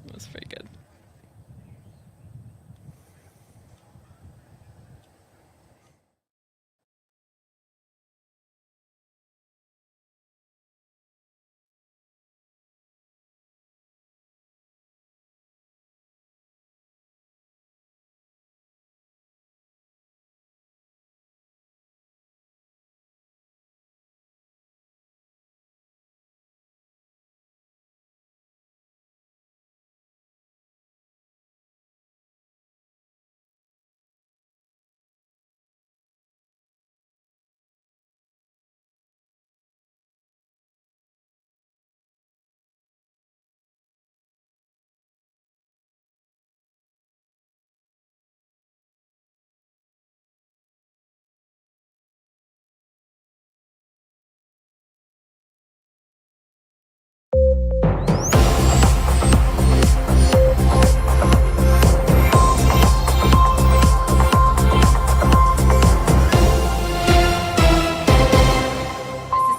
That was pretty good.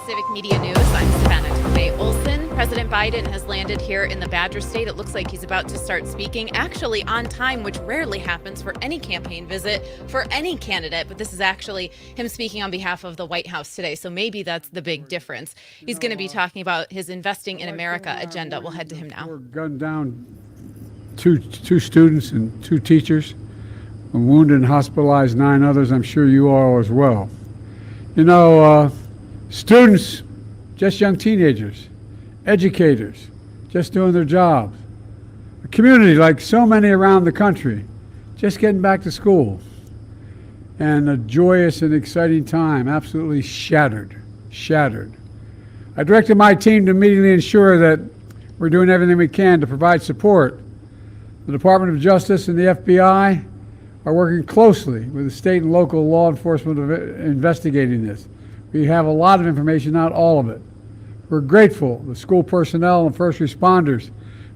Civic Media News. I'm Savannah Tomei-Olson. President Biden has landed here in the Badger State. It looks like he's about to start speaking, actually on time, which rarely happens for any campaign visit for any candidate. But this is actually him speaking on behalf of the White House today. So maybe that's the big difference. He's going to be talking about his Investing in America agenda. We'll head to him now. Gunned down two students and 2 teachers, wounded and hospitalized 9 others. I'm sure you are as well. You know, students, just young teenagers, educators, just doing their jobs. A community like so many around the country, just getting back to school. And a joyous and exciting time, absolutely shattered. I directed my team to immediately ensure that we're doing everything we can to provide support. The Department of Justice and the FBI are working closely with the state and local law enforcement investigating this. We have a lot of information, not all of it. We're grateful to the school personnel and first responders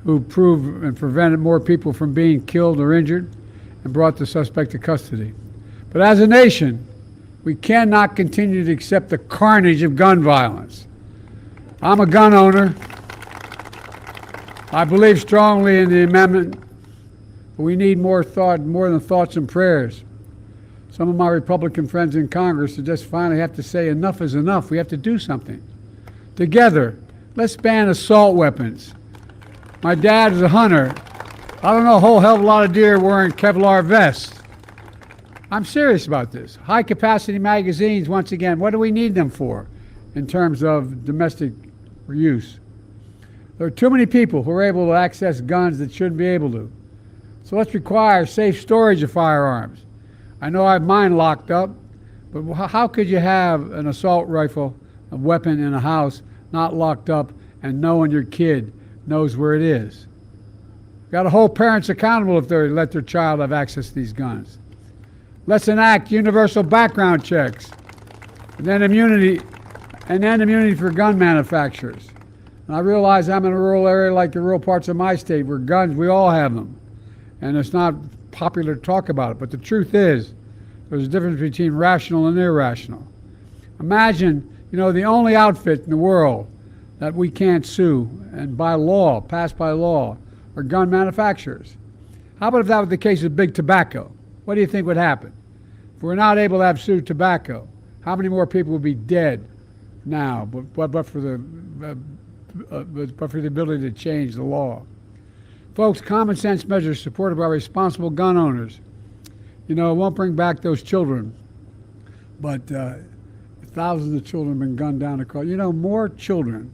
who proved and prevented more people from being killed or injured and brought the suspect to custody. But as a nation, we cannot continue to accept the carnage of gun violence. I'm a gun owner. I believe strongly in the amendment, but we need more than thoughts and prayers. Some of my Republican friends in Congress just finally have to say enough is enough. We have to do something. Together, let's ban assault weapons. My dad is a hunter. I don't know a whole hell of a lot of deer wearing Kevlar vests. I'm serious about this. High capacity magazines, once again, what do we need them for in terms of domestic use? There are too many people who are able to access guns that shouldn't be able to. So let's require safe storage of firearms. I know I have mine locked up, but how could you have an assault rifle, a weapon in a house, not locked up and knowing your kid knows where it is? Got to hold parents accountable if they let their child have access to these guns. Let's enact universal background checks, and then immunity for gun manufacturers. And I realize I'm in a rural area like the rural parts of my state where guns, we all have them. And it's not popular to talk about it, but the truth is there's a difference between rational and irrational. Imagine, the only outfit in the world that we can't sue and by law, passed by law, are gun manufacturers. How about if that was the case with big tobacco? What do you think would happen? If we're not able to have sued tobacco, how many more people would be dead now but for the ability to change the law? Folks, common sense measures supported by responsible gun owners, it won't bring back those children, but thousands of children have been gunned down across. More children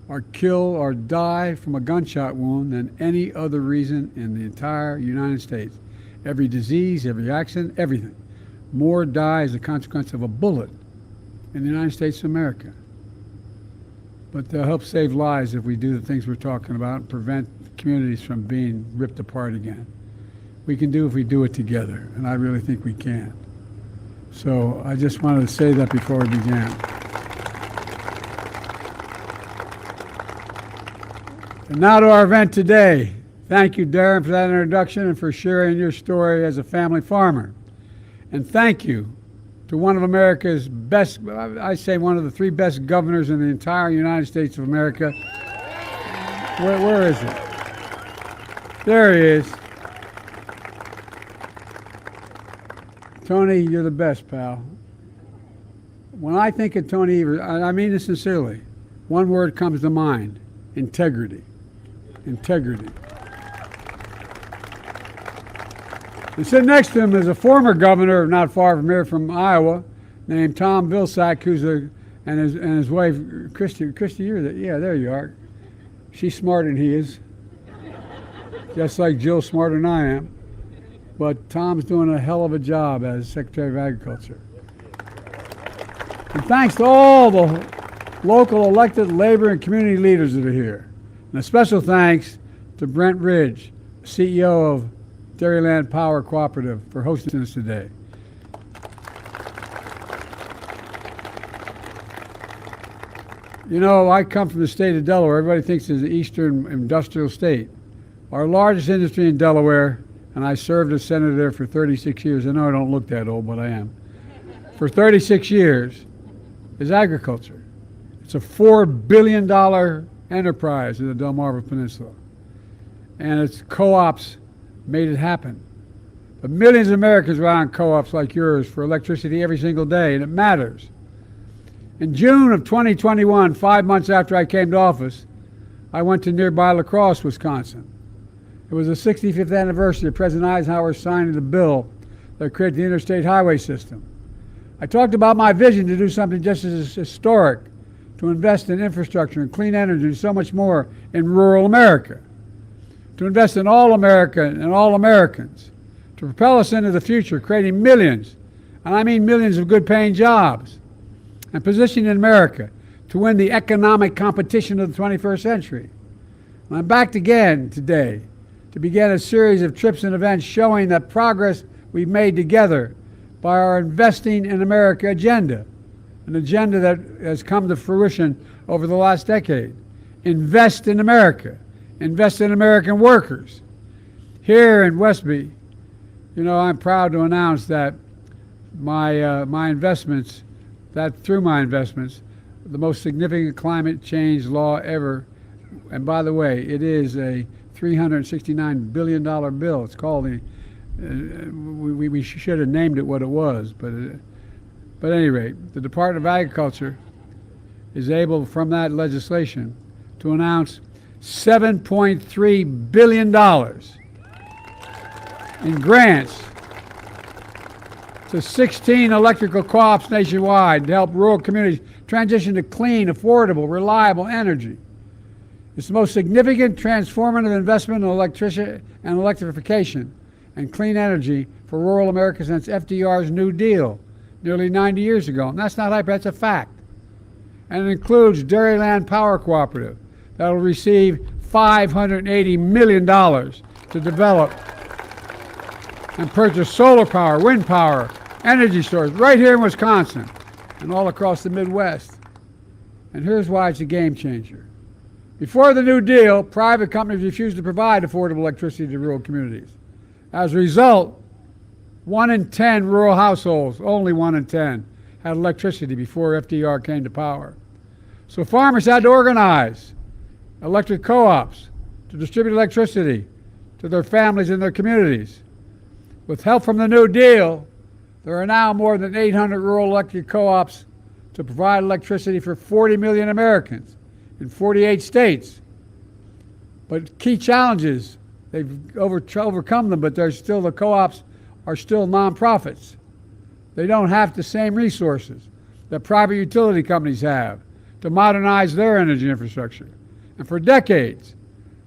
are killed or die from a gunshot wound than any other reason in the entire United States. Every disease, every accident, everything. More die as a consequence of a bullet in the United States of America. But they'll help save lives if we do the things we're talking about and prevent communities from being ripped apart again. We can do if we do it together, and I really think we can. So I just wanted to say that before we began. And now to our event today. Thank you, Darren, for that introduction and for sharing your story as a family farmer. And thank you to one of America's best, I say one of the 3 best governors in the entire United States of America. Where is it? There he is. Tony, you're the best, pal. When I think of Tony Evers, I mean this sincerely, one word comes to mind: integrity. Integrity. And sitting next to him is a former governor, not far from here, from Iowa, named Tom Vilsack, and his wife, Christy. Christy, you're yeah, there you are. She's smarter than he is, just like Jill's smarter than I am. But Tom's doing a hell of a job as Secretary of Agriculture. And thanks to all the local elected labor and community leaders that are here. And a special thanks to Brent Ridge, CEO of Dairyland Power Cooperative, for hosting us today. You know, I come from the state of Delaware. Everybody thinks it's an eastern industrial state. Our largest industry in Delaware, and I served as senator there for 36 years. I know I don't look that old, but I am. For 36 years is agriculture. It's a $4 billion enterprise in the Delmarva Peninsula. And its co-ops made it happen. But millions of Americans rely on co-ops like yours for electricity every single day, and it matters. In June of 2021, 5 months after I came to office, I went to nearby La Crosse, Wisconsin. It was the 65th anniversary of President Eisenhower signing the bill that created the interstate highway system. I talked about my vision to do something just as historic, to invest in infrastructure and clean energy and so much more in rural America, to invest in all America and all Americans, to propel us into the future, creating millions, and I mean millions of good-paying jobs, and positioning America to win the economic competition of the 21st century. And I'm back again today to begin a series of trips and events showing the progress we've made together by our Investing in America agenda, an agenda that has come to fruition over the last decade. Invest in America. Invest in American workers. Here in Westby, you know, I'm proud to announce that my investments, through my investments, the most significant climate change law ever, and by the way, it is a $369 billion bill. It's called the, we should have named it what it was, but at any rate, the Department of Agriculture is able, from that legislation, to announce $7.3 billion in grants to 16 electrical co-ops nationwide to help rural communities transition to clean, affordable, reliable energy. It's the most significant transformative investment in electrification and clean energy for rural America since FDR's New Deal nearly 90 years ago. And that's not hype, that's a fact. And it includes Dairyland Power Cooperative that will receive $580 million to develop and purchase solar power, wind power, energy storage right here in Wisconsin and all across the Midwest. And here's why it's a game changer. Before the New Deal, private companies refused to provide affordable electricity to rural communities. As a result, 1 in 10 rural households, only 1 in 10, had electricity before FDR came to power. So farmers had to organize electric co-ops to distribute electricity to their families and their communities. With help from the New Deal, there are now more than 800 rural electric co-ops to provide electricity for 40 million Americans in 48 states. But key challenges, they've overcome them, but the co-ops are still nonprofits. They don't have the same resources that private utility companies have to modernize their energy infrastructure. And for decades,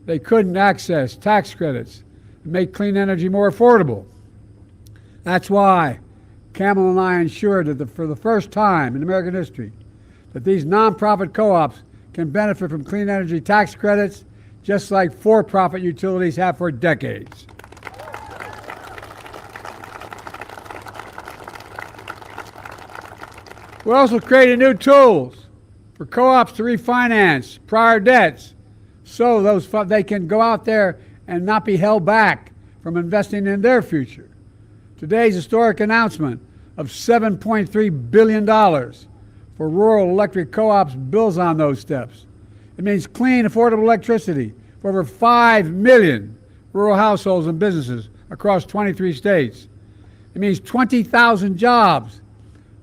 they couldn't access tax credits and make clean energy more affordable. That's why Camel and I ensured that for the first time in American history, that these nonprofit co-ops can benefit from clean energy tax credits just like for-profit utilities have for decades. We also created new tools for co-ops to refinance prior debts so they can go out there and not be held back from investing in their future. Today's historic announcement of $7.3 billion for rural electric co-ops builds on those steps. It means clean, affordable electricity for over 5 million rural households and businesses across 23 states. It means 20,000 jobs,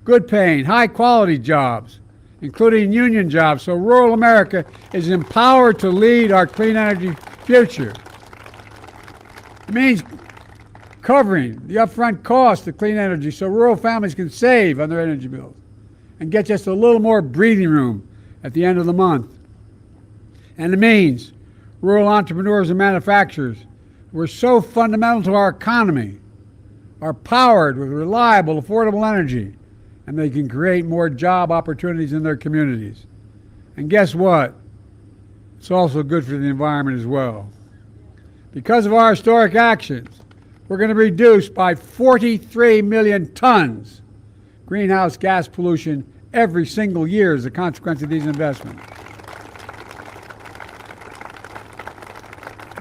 good paying, high quality jobs, including union jobs, so rural America is empowered to lead our clean energy future. It means covering the upfront cost of clean energy so rural families can save on their energy bills and get just a little more breathing room at the end of the month. And it means rural entrepreneurs and manufacturers who are so fundamental to our economy are powered with reliable, affordable energy, and they can create more job opportunities in their communities. And guess what? It's also good for the environment as well. Because of our historic actions, we're going to reduce by 43 million tons greenhouse gas pollution every single year as a consequence of these investments.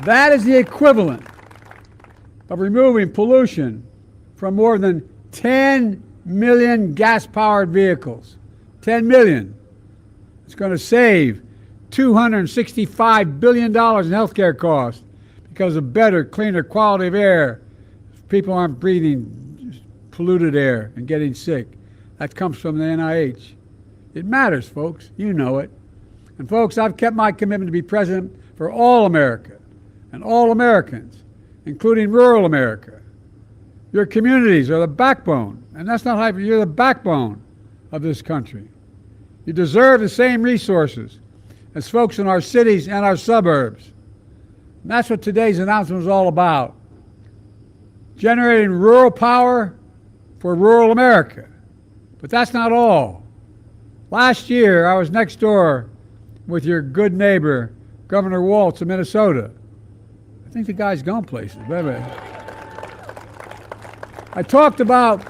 That is the equivalent of removing pollution from more than 10 million gas-powered vehicles. 10 million. It's going to save $265 billion in healthcare costs because of better, cleaner quality of air. People aren't breathing polluted air and getting sick. That comes from the NIH. It matters, folks. You know it. And folks, I've kept my commitment to be president for all America and all Americans, including rural America. Your communities are the backbone, and that's not hyper, you're the backbone of this country. You deserve the same resources as folks in our cities and our suburbs. And that's what today's announcement is all about. Generating rural power for rural America. But that's not all. Last year, I was next door with your good neighbor, Governor Walz of Minnesota. I think the guy's gone places. I talked about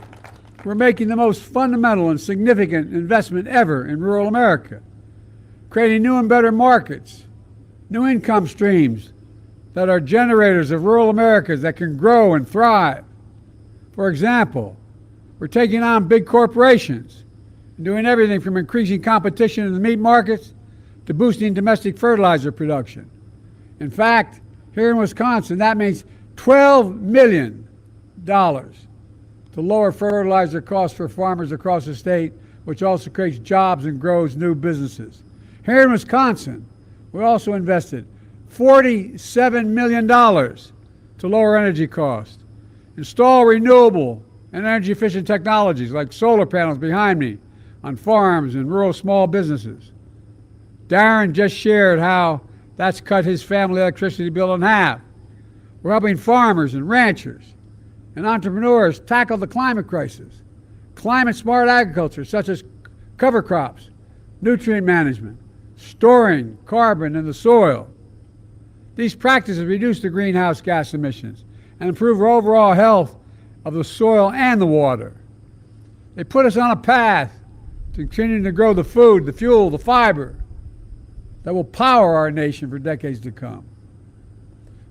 we're making the most fundamental and significant investment ever in rural America, creating new and better markets, new income streams that are generators of rural Americas that can grow and thrive. For example, we're taking on big corporations and doing everything from increasing competition in the meat markets to boosting domestic fertilizer production. In fact, here in Wisconsin, that means $12 million to lower fertilizer costs for farmers across the state, which also creates jobs and grows new businesses. Here in Wisconsin, we also invested $47 million to lower energy costs, install renewable and energy-efficient technologies like solar panels behind me on farms and rural small businesses. Darren just shared how that's cut his family electricity bill in half. We're helping farmers and ranchers and entrepreneurs tackle the climate crisis. Climate-smart agriculture, such as cover crops, nutrient management, storing carbon in the soil. These practices reduce the greenhouse gas emissions and improve our overall health of the soil and the water. They put us on a path to continuing to grow the food, the fuel, the fiber that will power our nation for decades to come.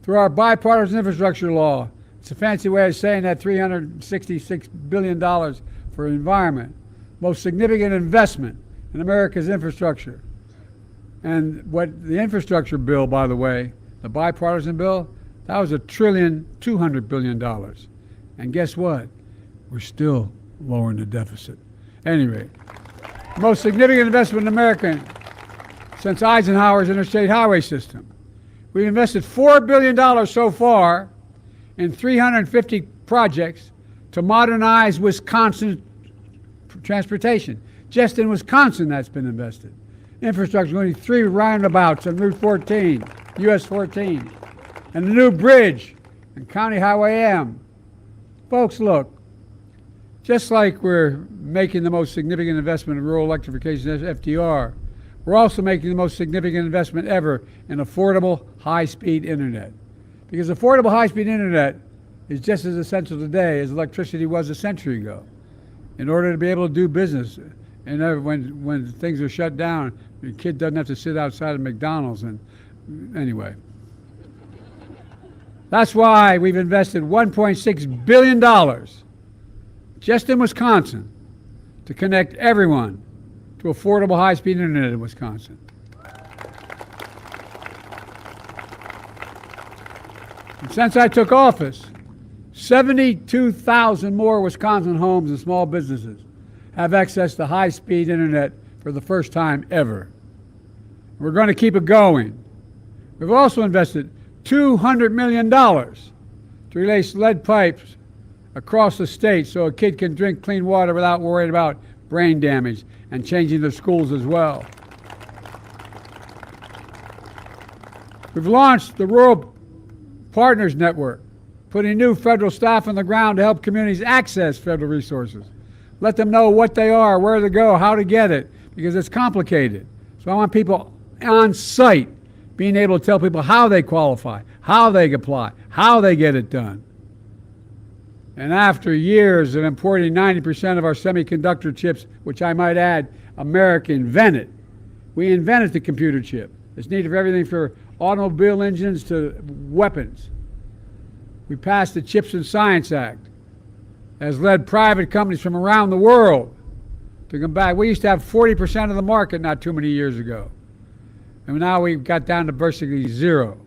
Through our bipartisan infrastructure law, it's a fancy way of saying that $366 billion for environment, most significant investment in America's infrastructure. And what the infrastructure bill, by the way, the bipartisan bill, that was $1.2 trillion. And guess what? We're still lowering the deficit. Anyway, most significant investment in America since Eisenhower's interstate highway system. We've invested $4 billion so far in 350 projects to modernize Wisconsin transportation. Just in Wisconsin, that's been invested. Infrastructure, including 3 roundabouts on Route 14, US 14, and a new bridge on County Highway M. Folks, look, just like we're making the most significant investment in rural electrification as FDR, we're also making the most significant investment ever in affordable high-speed internet. Because affordable high-speed internet is just as essential today as electricity was a century ago. In order to be able to do business, and when things are shut down, your kid doesn't have to sit outside of McDonald's. And anyway, that's why we've invested $1.6 billion just in Wisconsin to connect everyone to affordable high-speed internet in Wisconsin. And since I took office, 72,000 more Wisconsin homes and small businesses have access to high-speed internet for the first time ever. We're going to keep it going. We've also invested $200 million to replace lead pipes across the state so a kid can drink clean water without worrying about brain damage, and changing the schools as well. We've launched the Rural Partners Network, putting new federal staff on the ground to help communities access federal resources. Let them know what they are, where to go, how to get it, because it's complicated. So I want people on site being able to tell people how they qualify, how they apply, how they get it done. And after years of importing 90% of our semiconductor chips, which I might add, America invented, we invented the computer chip. It's needed for everything from automobile engines to weapons. We passed the Chips and Science Act, has led private companies from around the world to come back. We used to have 40% of the market not too many years ago. And now we've got down to basically zero.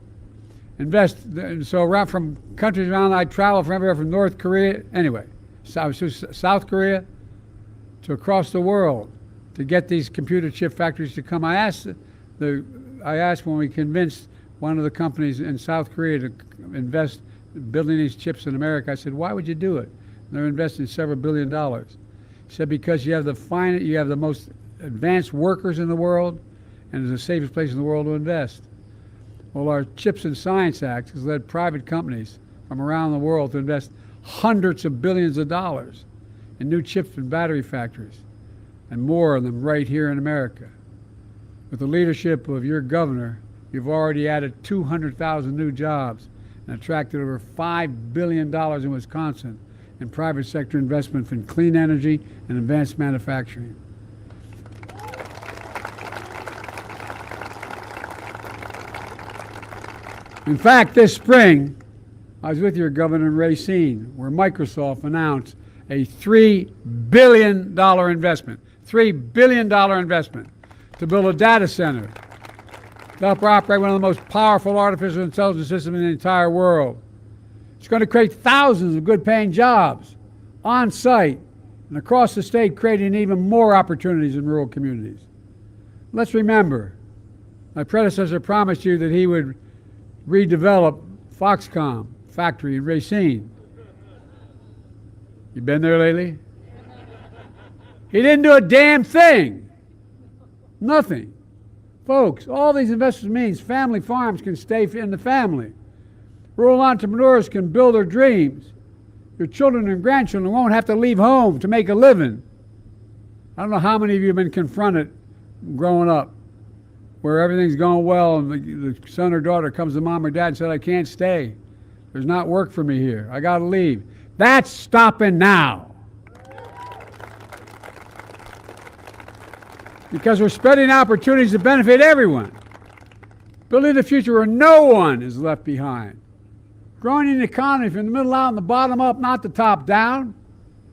So around from countries around, I travel from everywhere from North Korea, anyway, South Korea to across the world to get these computer chip factories to come. I asked when we convinced one of the companies in South Korea to invest in building these chips in America, I said, why would you do it? And they're investing several $1 billion. He said, because you have the most advanced workers in the world, and it's the safest place in the world to invest. Well, our Chips and Science Act has led private companies from around the world to invest hundreds of billions of dollars in new chips and battery factories, and more of them right here in America. With the leadership of your governor, you've already added 200,000 new jobs and attracted over $5 billion in Wisconsin in private sector investment in clean energy and advanced manufacturing. In fact, this spring, I was with your governor in Racine, where Microsoft announced a $3 billion investment, $3 billion investment to build a data center to help operate one of the most powerful artificial intelligence systems in the entire world. It's going to create thousands of good-paying jobs on site and across the state, creating even more opportunities in rural communities. Let's remember, my predecessor promised you that he would redevelop Foxconn factory in Racine. You been there lately? He didn't do a damn thing. Nothing. Folks, all these investments means family farms can stay in the family. Rural entrepreneurs can build their dreams. Your children and grandchildren won't have to leave home to make a living. I don't know how many of you have been confronted growing up where everything's going well and the son or daughter comes to mom or dad and said, I can't stay. There's not work for me here. I got to leave. That's stopping now. Because we're spreading opportunities to benefit everyone. Building a future where no one is left behind. Growing an economy from the middle out and the bottom up, not the top down.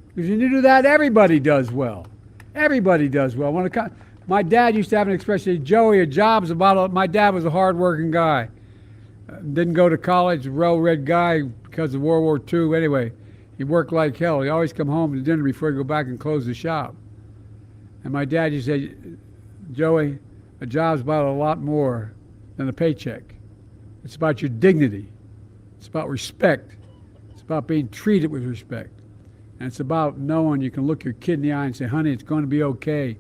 Because when you do that, everybody does well. Everybody does well. My dad used to have an expression, Joey, a job's about, my dad was a hard-working guy. Didn't go to college, well-read guy because of World War II. Anyway, he worked like hell. He always come home to dinner before he'd go back and close the shop. And my dad used to say, Joey, a job's about a lot more than a paycheck. It's about your dignity. It's about respect. It's about being treated with respect. And it's about knowing you can look your kid in the eye and say, honey, it's going to be okay.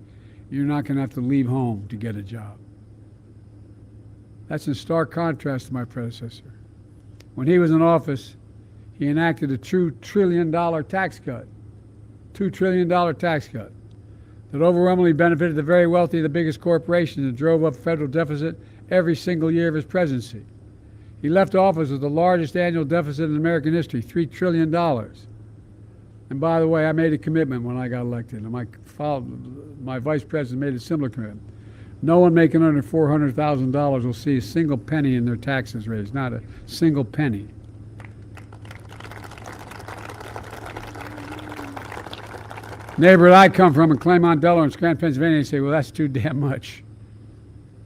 You're not going to have to leave home to get a job. That's in stark contrast to my predecessor. When he was in office, he enacted a $2 trillion tax cut. $2 trillion tax cut that overwhelmingly benefited the very wealthy of the biggest corporations and drove up federal deficit every single year of his presidency. He left office with the largest annual deficit in American history, $3 trillion. And by the way, I made a commitment when I got elected, and my vice president made a similar commitment. No one making under $400,000 will see a single penny in their taxes raised, not a single penny. Neighbor that I come from in Claymont, Delaware, and Scranton, Pennsylvania, they say, well, that's too damn much.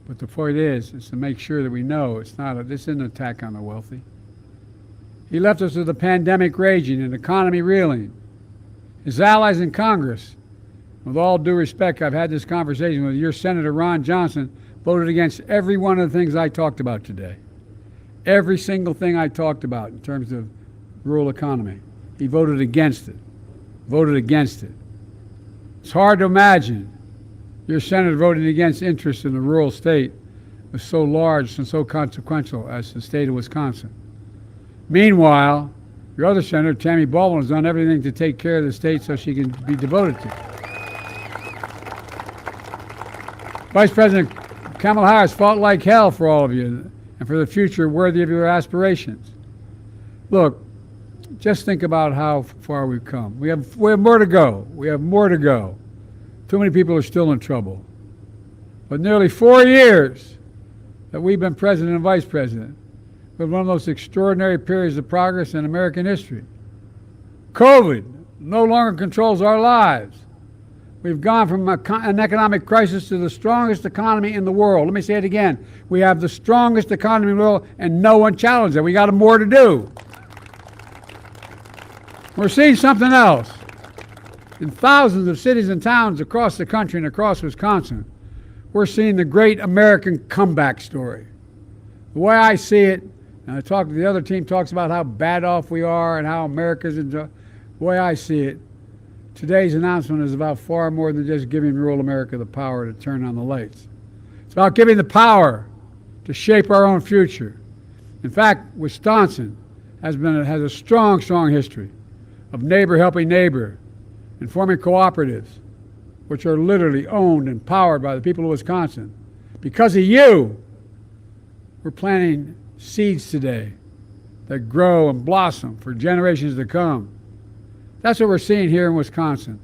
But the point is to make sure that we know this isn't an attack on the wealthy. He left us with a pandemic raging and economy reeling. His allies in Congress, with all due respect, I've had this conversation with your Senator Ron Johnson, voted against every one of the things I talked about today. Every single thing I talked about in terms of rural economy. He voted against it. Voted against it. It's hard to imagine your senator voting against interests in a rural state was so large and so consequential as the state of Wisconsin. Meanwhile, your other senator, Tammy Baldwin, has done everything to take care of the state so she can be devoted to it. Vice President Kamala Harris fought like hell for all of you and for the future worthy of your aspirations. Look, just think about how far we've come. We have more to go. We have more to go. Too many people are still in trouble. But nearly 4 years that we've been president and vice president, with one of the most extraordinary periods of progress in American history. COVID no longer controls our lives. We've gone from an economic crisis to the strongest economy in the world. Let me say it again. We have the strongest economy in the world, and no one challenged it. We got more to do. We're seeing something else. In thousands of cities and towns across the country and across Wisconsin, we're seeing the great American comeback story. The way I see it, and I talk to the other team, talks about how bad off we are and how America's enjoy. The way I see it, today's announcement is about far more than just giving rural America the power to turn on the lights. It's about giving the power to shape our own future. In fact, Wisconsin has a strong, strong history of neighbor helping neighbor and forming cooperatives, which are literally owned and powered by the people of Wisconsin. Because of you, we're planting seeds today that grow and blossom for generations to come. That's what we're seeing here in Wisconsin,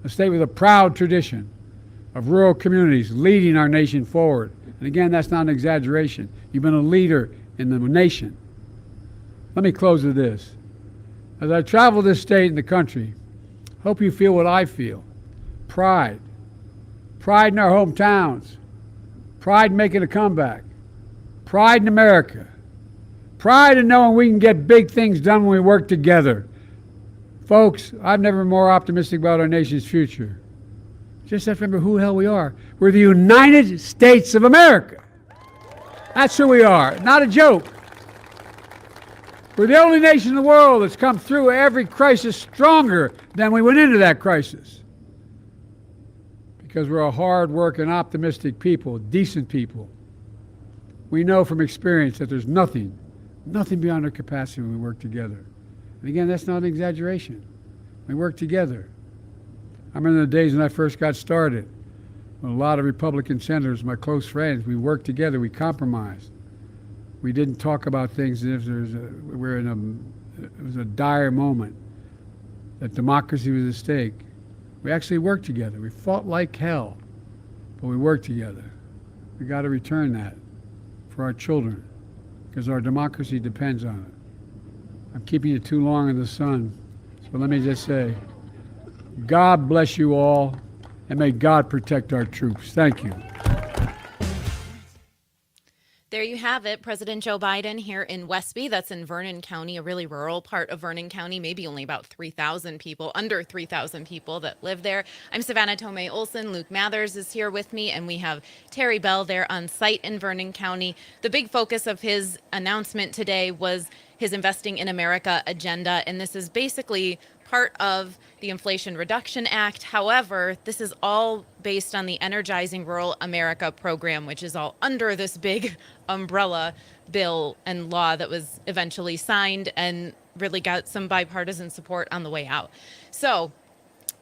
a state with a proud tradition of rural communities leading our nation forward. And again, that's not an exaggeration. You've been a leader in the nation. Let me close with this. As I travel this state and the country, hope you feel what I feel. Pride. Pride in our hometowns. Pride in making a comeback. Pride in America. Pride in knowing we can get big things done when we work together. Folks, I've never been more optimistic about our nation's future. Just have to remember who the hell we are. We're the United States of America. That's who we are. Not a joke. We're the only nation in the world that's come through every crisis stronger than we went into that crisis. Because we're a hard-working, optimistic people, decent people. We know from experience that there's nothing beyond our capacity when we work together. And again, that's not an exaggeration. We work together. I remember the days when I first got started, when a lot of Republican senators, my close friends, we worked together, we compromised. We didn't talk about things as if it was a dire moment, that democracy was at stake. We actually worked together. We fought like hell, but we worked together. We got to return that for our children, because our democracy depends on it. I'm keeping you too long in the sun, so let me just say, God bless you all, and may God protect our troops. Thank you. There you have it. President Joe Biden here in Westby. That's in Vernon County, a really rural part of Vernon County, maybe only about 3,000 people, under 3,000 people that live there. I'm Savannah Tomei Olson. Luke Mathers is here with me, and we have Terry Bell there on site in Vernon County. The big focus of his announcement today was his Investing in America agenda, and this is basically part of the Inflation Reduction Act. However, this is all based on the Energizing Rural America program, which is all under this big umbrella bill and law that was eventually signed and really got some bipartisan support on the way out. So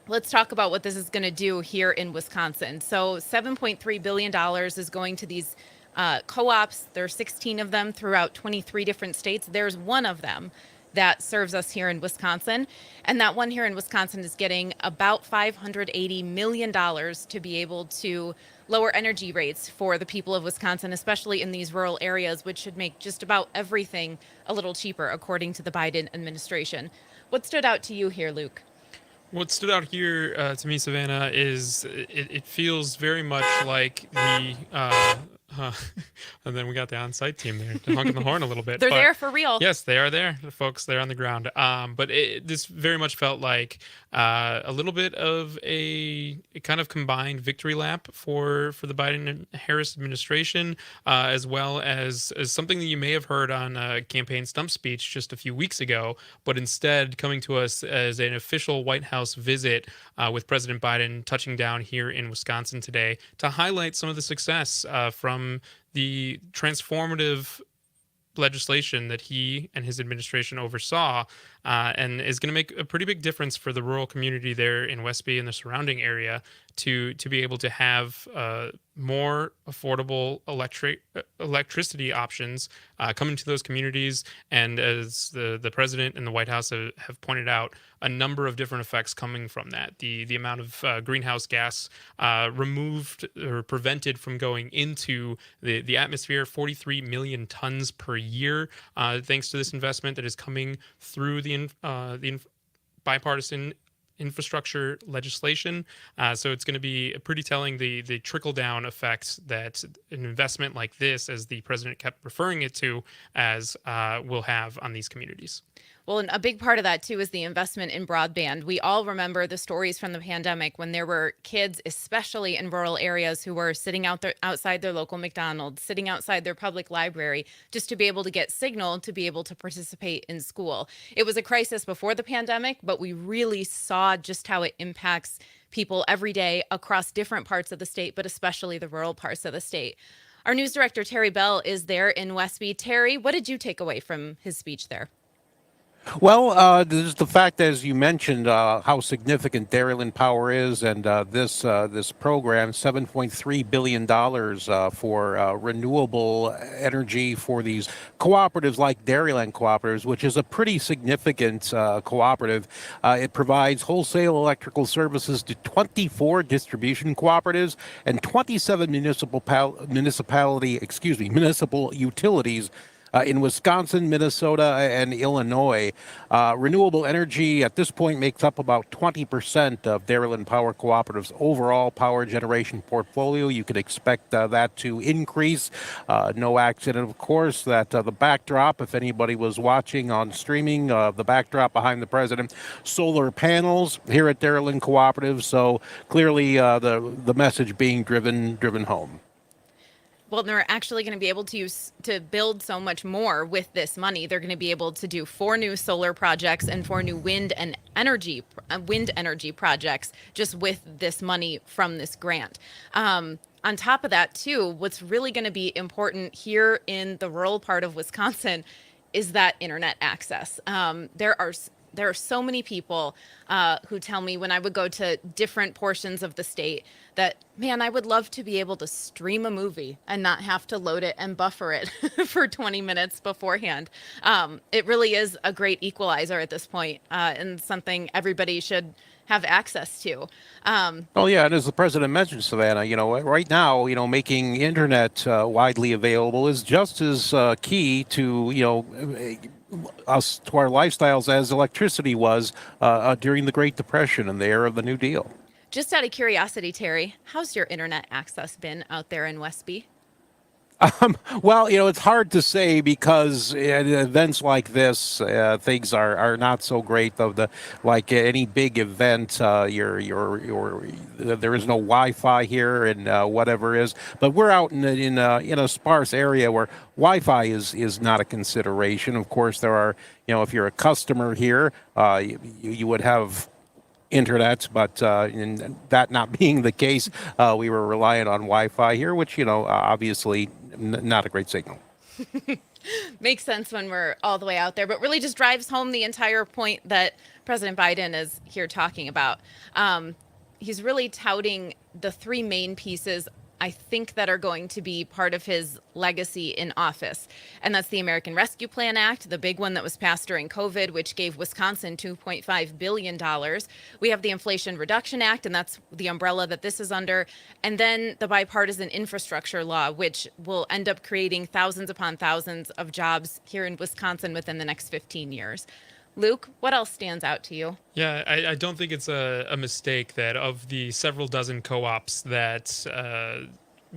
let's talk about what this is going to do here in Wisconsin. So $7.3 billion is going to these co-ops. There are 16 of them throughout 23 different states. There's one of them that serves us here in Wisconsin. And that one here in Wisconsin is getting about $580 million to be able to lower energy rates for the people of Wisconsin, especially in these rural areas, which should make just about everything a little cheaper, according to the Biden administration. What stood out to you here, Luke? What stood out here to me, Savannah, is it feels very much like the Uh, and then we got the on-site team there honking the horn a little bit. They're But there for real. yes, they are there, the folks there on the ground. But this very much felt like a little bit of a kind of combined victory lap for the Biden and Harris administration, as well as something that you may have heard on a campaign stump speech just a few weeks ago, but instead coming to us as an official White House visit with President Biden touching down here in Wisconsin today to highlight some of the success from the transformative legislation that he and his administration oversaw, and is going to make a pretty big difference for the rural community there in Westby and the surrounding area to be able to have more affordable electricity options coming to those communities. And as the president and the White House have pointed out, a number of different effects coming from that. The amount of greenhouse gas removed or prevented from going into the atmosphere, 43 million tons per year, thanks to this investment that is coming through the bipartisan infrastructure legislation. So it's going to be pretty telling the trickle down effects that an investment like this, as the president kept referring it to as, will have on these communities. Well, and a big part of that, too, is the investment in broadband. We all remember the stories from the pandemic when there were kids, especially in rural areas, who were sitting outside their local McDonald's, sitting outside their public library, just to be able to get signal to be able to participate in school. It was a crisis before the pandemic, but we really saw just how it impacts people every day across different parts of the state, but especially the rural parts of the state. Our news director, Terry Bell, is there in Westby. Terry, what did you take away from his speech there? Well, there's the fact, as you mentioned, how significant Dairyland Power is, and this program, $7.3 billion for renewable energy for these cooperatives like Dairyland Cooperatives, which is a pretty significant cooperative. It provides wholesale electrical services to 24 distribution cooperatives and 27 municipal utilities in Wisconsin, Minnesota, and Illinois. Renewable energy at this point makes up about 20% of Dairyland Power Cooperative's overall power generation portfolio. You can expect that to increase. No accident, of course, that the backdrop, if anybody was watching on streaming, the backdrop behind the president, solar panels here at Dairyland Cooperative. So clearly the message being driven home. Well, they're actually going to be able to build so much more with this money. They're going to be able to do 4 new solar projects and 4 new wind energy projects just with this money from this grant. On top of that, too, what's really going to be important here in the rural part of Wisconsin is that internet access. There are so many people who tell me when I would go to different portions of the state that, man, I would love to be able to stream a movie and not have to load it and buffer it for 20 minutes beforehand. It really is a great equalizer at this point, and something everybody should have access to. Oh, yeah, and as the president mentioned, Savannah, right now, making internet widely available is just as key to, us to our lifestyles as electricity was during the Great Depression and the era of the New Deal. Just out of curiosity, Terry, how's your internet access been out there in Westby? Well, it's hard to say because at events like this, things are not so great. Though like any big event, there is no Wi-Fi here and whatever is. But we're out in a sparse area where Wi-Fi is not a consideration. Of course, there are if you're a customer here, you would have internet, but in that not being the case, we were relying on Wi-Fi here, which obviously not a great signal. Makes sense when we're all the way out there, but really just drives home the entire point that President Biden is here talking about. He's really touting the 3 main pieces, I think, that are going to be part of his legacy in office. And that's the American Rescue Plan Act, the big one that was passed during COVID, which gave Wisconsin $2.5 billion. We have the Inflation Reduction Act, and that's the umbrella that this is under. And then the bipartisan infrastructure law, which will end up creating thousands upon thousands of jobs here in Wisconsin within the next 15 years. Luke, what else stands out to you? Yeah, I don't think it's a mistake that of the several dozen co-ops that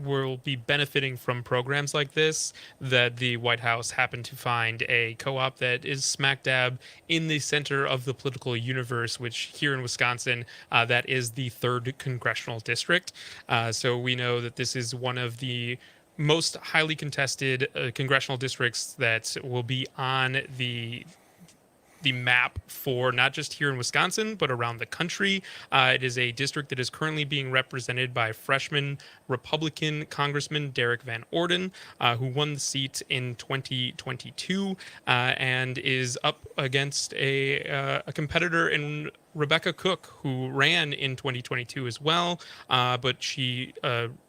will be benefiting from programs like this, that the White House happened to find a co-op that is smack dab in the center of the political universe, which here in Wisconsin, that is the 3rd congressional district. So we know that this is one of the most highly contested congressional districts that will be on the map for not just here in Wisconsin, but around the country. It is a district that is currently being represented by freshman Republican Congressman Derek Van Orden, who won the seat in 2022 and is up against a competitor in Rebecca Cook, who ran in 2022 as well, but she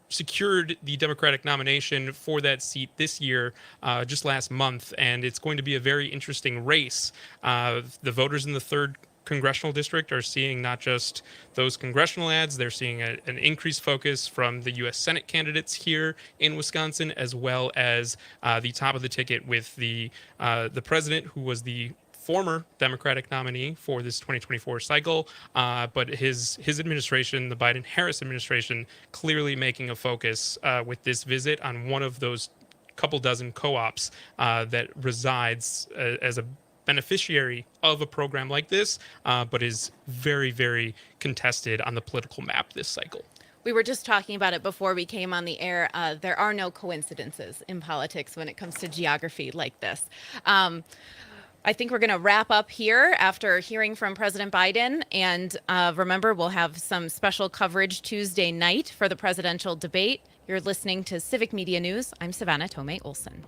secured the Democratic nomination for that seat this year, just last month, and it's going to be a very interesting race. The voters in the 3rd congressional district are seeing not just those congressional ads, they're seeing an increased focus from the U.S. Senate candidates here in Wisconsin, as well as the top of the ticket with the president, who was the former Democratic nominee for this 2024 cycle, but his administration, the Biden-Harris administration, clearly making a focus with this visit on one of those couple dozen co-ops that resides as a beneficiary of a program like this, but is very, very contested on the political map this cycle. We were just talking about it before we came on the air. There are no coincidences in politics when it comes to geography like this. I think we're going to wrap up here after hearing from President Biden. And remember, we'll have some special coverage Tuesday night for the presidential debate. You're listening to Civic Media News. I'm Savannah Tomei Olson.